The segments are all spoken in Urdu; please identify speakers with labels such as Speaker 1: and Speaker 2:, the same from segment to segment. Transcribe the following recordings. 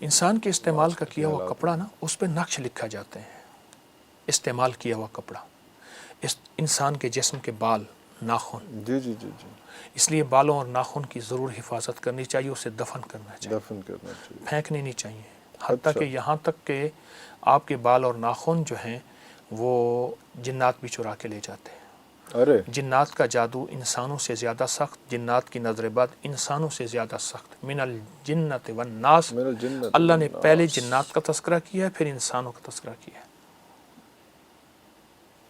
Speaker 1: انسان کے استعمال کا کیا ہوا کپڑا نا، اس پہ نقش لکھا جاتے ہیں، استعمال کیا ہوا کپڑا، انسان کے جسم کے بال، ناخن،
Speaker 2: جی جی جی جی،
Speaker 1: اس لیے بالوں اور ناخن کی ضرور حفاظت کرنی چاہیے، اسے دفن کرنا چاہیے،
Speaker 2: دفن کرنا چاہیے.
Speaker 1: پھینکنے نہیں چاہیے. حتیٰ کہ یہاں تک کہ آپ کے بال اور ناخن جو ہیں وہ جنات بھی چرا کے لے جاتے ہیں.
Speaker 2: ارے
Speaker 1: جنات کا جادو انسانوں سے زیادہ سخت، جنات کی نظر بد انسانوں سے زیادہ سخت. من الجنت والناس،
Speaker 2: میرا جنت
Speaker 1: اللہ نے پہلے جنات کا تذکرہ کیا ہے، پھر انسانوں کا تذکرہ کیا ہے.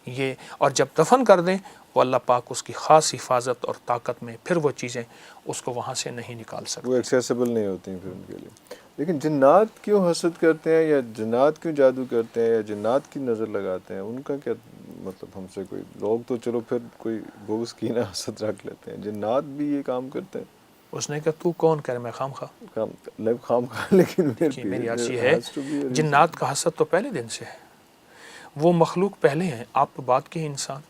Speaker 1: یہ اور جب دفن کر دیں وہ اللہ پاک اس کی خاص حفاظت اور طاقت میں پھر وہ چیزیں اس کو وہاں سے نہیں نکال سکتے.
Speaker 2: وہ ایکسیسیبل نہیں ہوتی ہیں پھر ان کے لیے. لیکن جنات کیوں حسد کرتے ہیں، یا جنات کیوں جادو کرتے ہیں، یا جنات کی نظر لگاتے ہیں؟ ان کا کیا مطلب؟ ہم سے کوئی لوگ تو چلو پھر کوئی بغض کینہ حسد رکھ لیتے ہیں، جنات بھی یہ کام کرتے ہیں؟
Speaker 1: اس نے کہا تو کون کرے، میں خام خواہ.
Speaker 2: خام خواہ. لیکن
Speaker 1: میری عرض یہ ہے جنات کا حسد تو پہلے دن سے ہے. وہ مخلوق پہلے ہیں، آپ تو بعد کے انسان.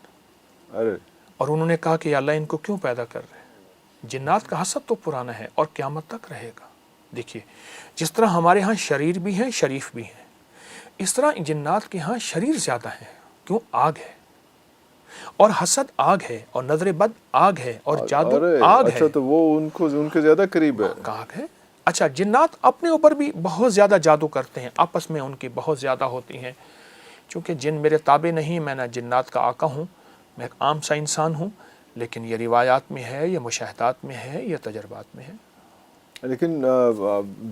Speaker 2: ارے
Speaker 1: اور انہوں نے کہا کہ یا اللہ ان کو کیوں پیدا کر رہے ہیں؟ جنات کا حسد تو پرانا ہے اور قیامت تک رہے گا. دیکھیے جس طرح ہمارے ہاں شریر بھی ہیں، شریف بھی ہیں، اس طرح جنات کے ہاں شریر زیادہ ہیں. کیوں؟ آگ ہے، اور حسد آگ ہے، اور نظر بد آگ ہے، اور جادو آگ ہے.
Speaker 2: اچھا تو وہ ان کے زیادہ قریب ہے.
Speaker 1: آگ ہے. اچھا جنات اپنے اوپر بھی بہت زیادہ جادو کرتے ہیں، آپس میں ان کی بہت زیادہ ہوتی ہیں. چونکہ جن میرے تابع نہیں، میں نہ جنات کا آقا ہوں، میں ایک عام سا انسان ہوں، لیکن یہ روایات میں ہے، یہ مشاہدات میں ہے، یہ تجربات میں ہے.
Speaker 2: لیکن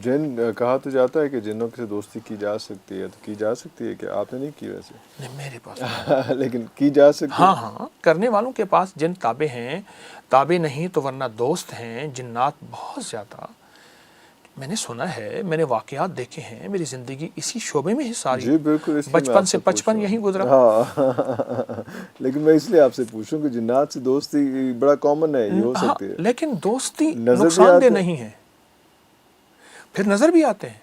Speaker 2: جن کہا تو جاتا ہے کہ جنوں سے دوستی کی جا سکتی ہے، تو کی جا سکتی ہے کہ آپ نے نہیں کی ویسے؟
Speaker 1: نہیں میرے پاس
Speaker 2: لیکن کی جا سکتی ہے.
Speaker 1: ہاں کرنے والوں کے پاس جن تابع ہیں، تابع نہیں تو ورنہ دوست ہیں. جنات بہت زیادہ میں نے سنا ہے، میں نے واقعات دیکھے ہیں، میری زندگی اسی شعبے میں ہے ساری.
Speaker 2: جی بالکل، اس لیے
Speaker 1: بچپن سے 55 یہیں گزرا.
Speaker 2: ہاں لیکن میں اس لیے آپ سے پوچھوں کہ جنات سے دوستی بڑا کامن ہے، یہ ہو سکتی ہے.
Speaker 1: لیکن دوستی
Speaker 2: نظر بھی
Speaker 1: نقصان دہ
Speaker 2: آتے
Speaker 1: نہیں ہے. پھر نظر بھی آتے ہیں.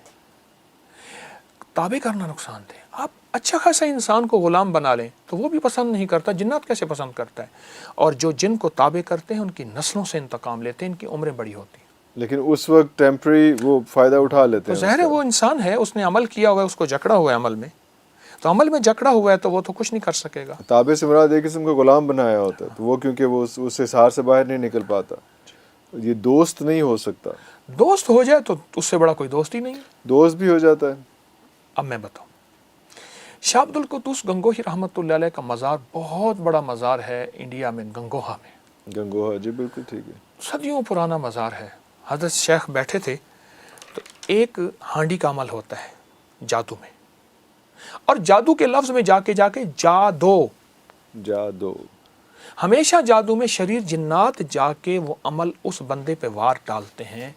Speaker 1: تابع کرنا نقصان دہ. آپ اچھا خاصا انسان کو غلام بنا لیں تو وہ بھی پسند نہیں کرتا. جنات کیسے پسند کرتا ہے؟ اور جو جن کو تابع کرتے ہیں ان کی نسلوں سے انتقام لیتے ہیں، ان کی عمریں بڑی ہوتی ہیں.
Speaker 2: لیکن اس وقت ٹیمپری وہ فائدہ اٹھا لیتے
Speaker 1: تو
Speaker 2: ہیں.
Speaker 1: ظاہر ہے وہ انسان ہے، اس نے عمل کیا ہوا ہے، اس کو جکڑا ہوا ہے عمل میں. تو عمل میں جکڑا ہوا ہے تو وہ تو کچھ نہیں کر سکے گا.
Speaker 2: تابع سے مراد ایک قسم کا غلام بنایا ہوتا ہے، تو وہ کیونکہ وہ اس حصار سے باہر نہیں نکل پاتا، یہ دوست نہیں ہو سکتا.
Speaker 1: دوست ہو جائے تو اس سے بڑا کوئی دوست ہی نہیں.
Speaker 2: دوست بھی ہو جاتا ہے.
Speaker 1: اب میں بتاؤں، شاہ عبد القدوس گنگوہی رحمۃ اللہ علیہ کا مزار بہت بڑا مزار ہے انڈیا میں، گنگوہا میں.
Speaker 2: گنگوہا، جی بالکل ٹھیک ہے.
Speaker 1: صدیوں پرانا مزار ہے. حضرت شیخ بیٹھے تھے تو ایک ہانڈی کا عمل ہوتا ہے جادو میں، اور جادو کے لفظ میں جا کے جادو ہمیشہ جادو میں شریر جنات جا کے وہ عمل اس بندے پہ وار ڈالتے ہیں.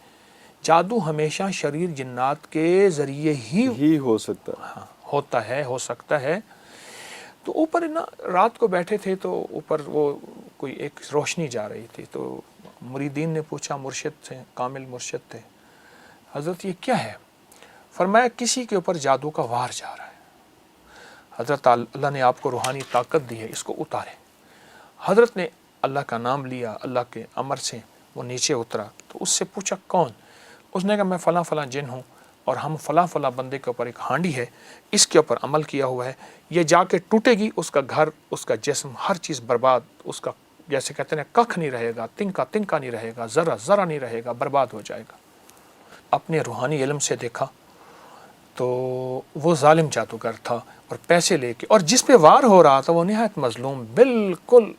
Speaker 1: جادو ہمیشہ شریر جنات کے ذریعے ہی
Speaker 2: ہو سکتا ہے.
Speaker 1: ہاں ہوتا ہے، ہو سکتا ہے. تو اوپر نا رات کو بیٹھے تھے تو اوپر وہ کوئی ایک روشنی جا رہی تھی. تو مریدین نے پوچھا، مرشد تھے، کامل مرشد تھے، حضرت یہ کیا ہے؟ فرمایا کسی کے اوپر جادو کا وار جا رہا ہے. حضرت اللہ نے آپ کو روحانی طاقت دی ہے، اس کو اتارے. حضرت نے اللہ کا نام لیا، اللہ کے امر سے وہ نیچے اترا. تو اس سے پوچھا کون؟ اس نے کہا میں فلاں فلاں جن ہوں، اور ہم فلاں فلاں بندے کے اوپر ایک ہانڈی ہے، اس کے اوپر عمل کیا ہوا ہے، یہ جا کے ٹوٹے گی، اس کا گھر، اس کا جسم، ہر چیز برباد، اس کا جیسے کہتے ہیں ککھ نہیں رہے گا، تنکا نہیں رہے گا، ذرا نہیں رہے گا، برباد ہو جائے گا. اپنے روحانی علم سے دیکھا تو وہ ظالم جادوگر تھا، اور پیسے لے کے، اور جس پہ وار ہو رہا تھا وہ نہایت مظلوم، بالکل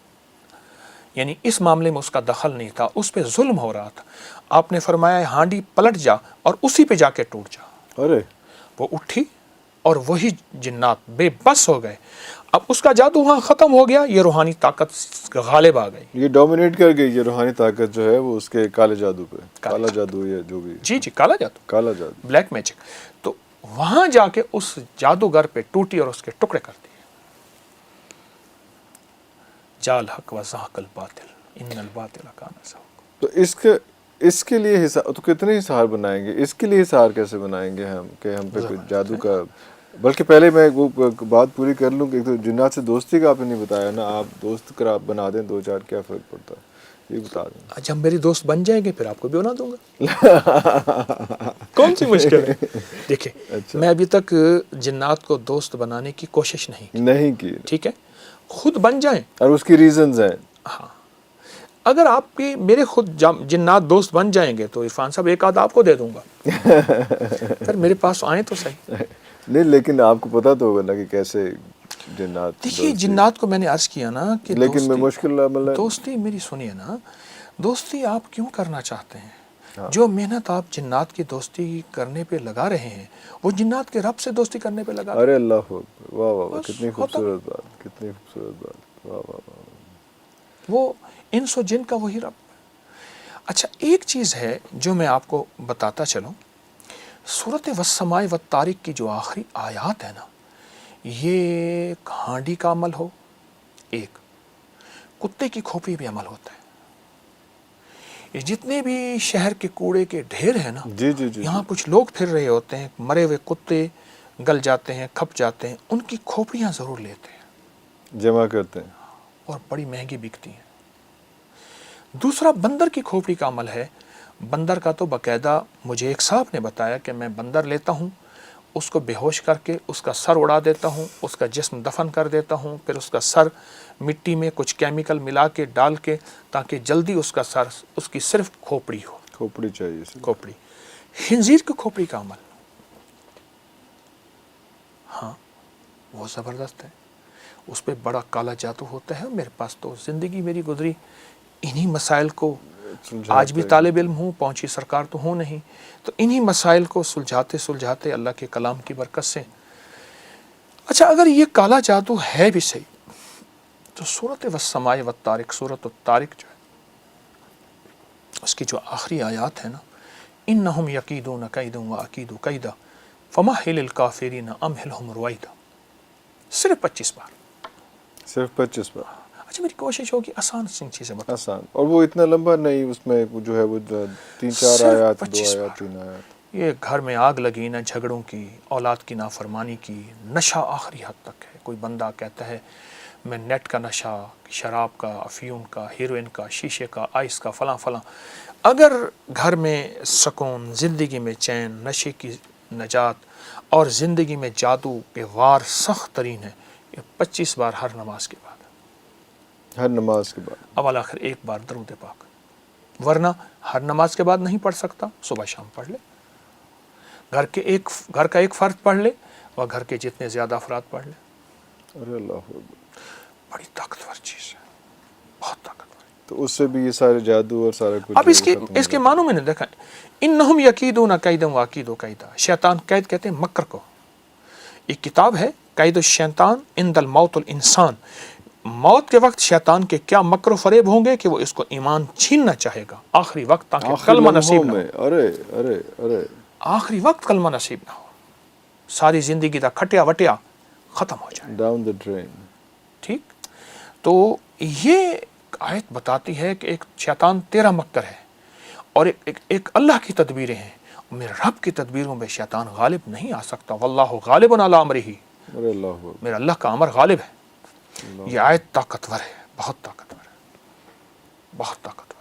Speaker 1: یعنی اس معاملے میں اس کا دخل نہیں تھا، اس پہ ظلم ہو رہا تھا. آپ نے فرمایا ہانڈی پلٹ جا اور اسی پہ جا کے ٹوٹ جا.
Speaker 2: ارے
Speaker 1: وہ اٹھی اور وہی جنات بے بس ہو گئے. اب اس کا جادو وہاں ختم ہو گیا، یہ روحانی طاقت غالب آ گئی.
Speaker 2: یہ ڈومینیٹ کر گئی، یہ روحانی طاقت جو ہے وہ اس کے کالے جادو پہ. کالا جادو یا جو بھی.
Speaker 1: جی کالا جادو، بلیک میجک. تو وہاں جا کے اس جادوگر پہ ٹوٹی اور اس کے ٹکڑے کر دیے. جال حق و زحق الباطل ان الباطل کان زہوقا.
Speaker 2: تو اس کے لیے تو کتنے حصار بنائیں گے؟ اس کے لیے حصار کیسے بنائیں گے ہم کہ ہم پہ کوئی جادو کا؟ بلکہ پہلے میں وہ بات پوری کر لوں کہ تو جنات سے دوستی کا آپ نے نہیں بتایا نا. آپ دوست کر آپ بنا دیں 2-4، کیا فرق پڑتا ہے؟ یہ بتا دیں.
Speaker 1: جب میری دوست بن جائیں گے پھر آپ کو بھی بنا دوں گا. کون سی مشکل ہے؟ دیکھیں میں ابھی تک جنات کو دوست بنانے کی کوشش نہیں
Speaker 2: کی.
Speaker 1: ٹھیک ہے، خود بن جائیں.
Speaker 2: اور اس کی ریزنز ہیں.
Speaker 1: ہاں، اگر آپ کی میرے خود جنات دوست بن جائیں گے تو عرفان صاحب ایک آدھ آپ کو دے دوں گا. پھر میرے پاس آئیں تو صحیح.
Speaker 2: نہیں لیکن آپ کو پتا تو ہوگا نا کہ کیسے جنات.
Speaker 1: دیکھیے جنات کو میں نے عرض کیا نا کہ
Speaker 2: لیکن میں مشکل
Speaker 1: دوستی میری سنیے نا، دوستی آپ کیوں کرنا چاہتے ہیں؟ جو محنت آپ جنات کی دوستی کرنے پہ لگا رہے ہیں وہ جنات کے رب سے دوستی کرنے پہ لگا.
Speaker 2: ارے اللہ، واہ واہ واہ، کتنی خوبصورت بات، کتنی خوبصورت بات، واہ واہ واہ.
Speaker 1: وہ انس و جن کا وہی رب. اچھا ایک چیز ہے جو میں آپ کو بتاتا چلوں، سورۃ والسماء والطارق کی جو آخری آیات ہے نا، یہ ہانڈی کا عمل ہو، ایک کتے کی کھوپڑی بھی عمل ہوتا ہے. یہ جتنے بھی شہر کے کوڑے کے ڈھیر ہیں نا،
Speaker 2: جی
Speaker 1: یہاں کچھ لوگ پھر رہے ہوتے ہیں، مرے ہوئے کتے گل جاتے ہیں، کھپ جاتے ہیں، ان کی کھوپڑیاں ضرور لیتے ہیں،
Speaker 2: جمع کرتے ہیں
Speaker 1: اور بڑی مہنگی بکتی ہیں. دوسرا بندر کی کھوپڑی کا عمل ہے. بندر کا تو باقاعدہ مجھے ایک صاحب نے بتایا کہ میں بندر لیتا ہوں، اس کو بے ہوش کر کے اس کا سر اڑا دیتا ہوں، اس کا جسم دفن کر دیتا ہوں، پھر اس کا سر مٹی میں کچھ کیمیکل ملا کے ڈال کے تاکہ جلدی اس کا سر، اس کی صرف کھوپڑی ہو.
Speaker 2: کھوپڑی چاہیے.
Speaker 1: کھوپڑی. خنزیر کی کھوپڑی کا عمل، ہاں وہ زبردست ہے، اس پہ بڑا کالا جادو ہوتا ہے. میرے پاس تو زندگی میری گزری انہی مسائل کو، آج بھی طالب علم ہوں، پہنچی سرکار تو ہوں نہیں، تو انہی مسائل کو سلجھاتے سلجھاتے اللہ کے کلام کی برکت سے. اچھا اگر یہ کالا جادو ہے بھی صحیح تو سورۃ والسماء والطارق، سورۃ الطارق جو ہے اس کی جو آخری آیات ہے نا، انہم یکیدون کیدا واکید کیدا فمہل الکافرین امہلہم رویدا، صرف 25 بار.
Speaker 2: صرف 25 بار.
Speaker 1: اچھا میری کوشش ہوگی آسان سی چیزیں بتا.
Speaker 2: آسان، اور وہ اتنا لمبا نہیں، اس میں جو ہے وہ 3-4 آیات، 2 آیات، 3 آیات.
Speaker 1: یہ گھر میں آگ لگی نہ جھگڑوں کی، اولاد کی نافرمانی کی، نشہ آخری حد تک ہے. کوئی بندہ کہتا ہے میں نیٹ کا نشہ، شراب کا، افیون کا، ہیروئن کا، شیشے کا، آئس کا، فلاں فلاں. اگر گھر میں سکون، زندگی میں چین، نشے کی نجات اور زندگی میں جادو کے وار سخت ترین ہے، یہ 25 بار ہر نماز کے بعد،
Speaker 2: ہر نماز کے بعد
Speaker 1: اول آخر ایک بار درود پاک. ورنہ ہر نماز کے بعد نہیں پڑھ سکتا، صبح شام پڑھ لے. گھر کا ایک فرد پڑھ لے اور گھر کے جتنے زیادہ افراد پڑھ لے.
Speaker 2: ارے اللہ،
Speaker 1: بڑی طاقتور چیز ہے، بہت طاقتور.
Speaker 2: تو اس سے بھی یہ سارے جادو اور سارا کچھ.
Speaker 1: اب اس کے معنوں میں نے دیکھا، انہم یکیدون کیدا واکید کیدا. شیطان قید کہتے ہیں مکر کو. ایک کتاب ہے قید الشیطان عند الموت الانسان. موت کے وقت شیطان کے کیا مکر و فریب ہوں گے کہ وہ اس کو ایمان چھیننا چاہے گا آخری وقت، تاکہ کلمہ نصیب نہ ہو.
Speaker 2: ارے
Speaker 1: آخری وقت کلمہ نصیب نہ ہو، ساری زندگی دا کھٹیا وٹیا ختم ہو جائے.
Speaker 2: Down the drain.
Speaker 1: ٹھیک. تو یہ آیت بتاتی ہے کہ ایک شیطان تیرا مکر ہے اور ایک اللہ کی تدبیریں ہیں. میرے رب کی تدبیروں میں شیطان غالب نہیں آ سکتا. واللہ غالب علی امرہ، میرا اللہ کا امر غالب ہے. یہ آیت طاقتور ہے، بہت طاقتور ہے، بہت طاقتور.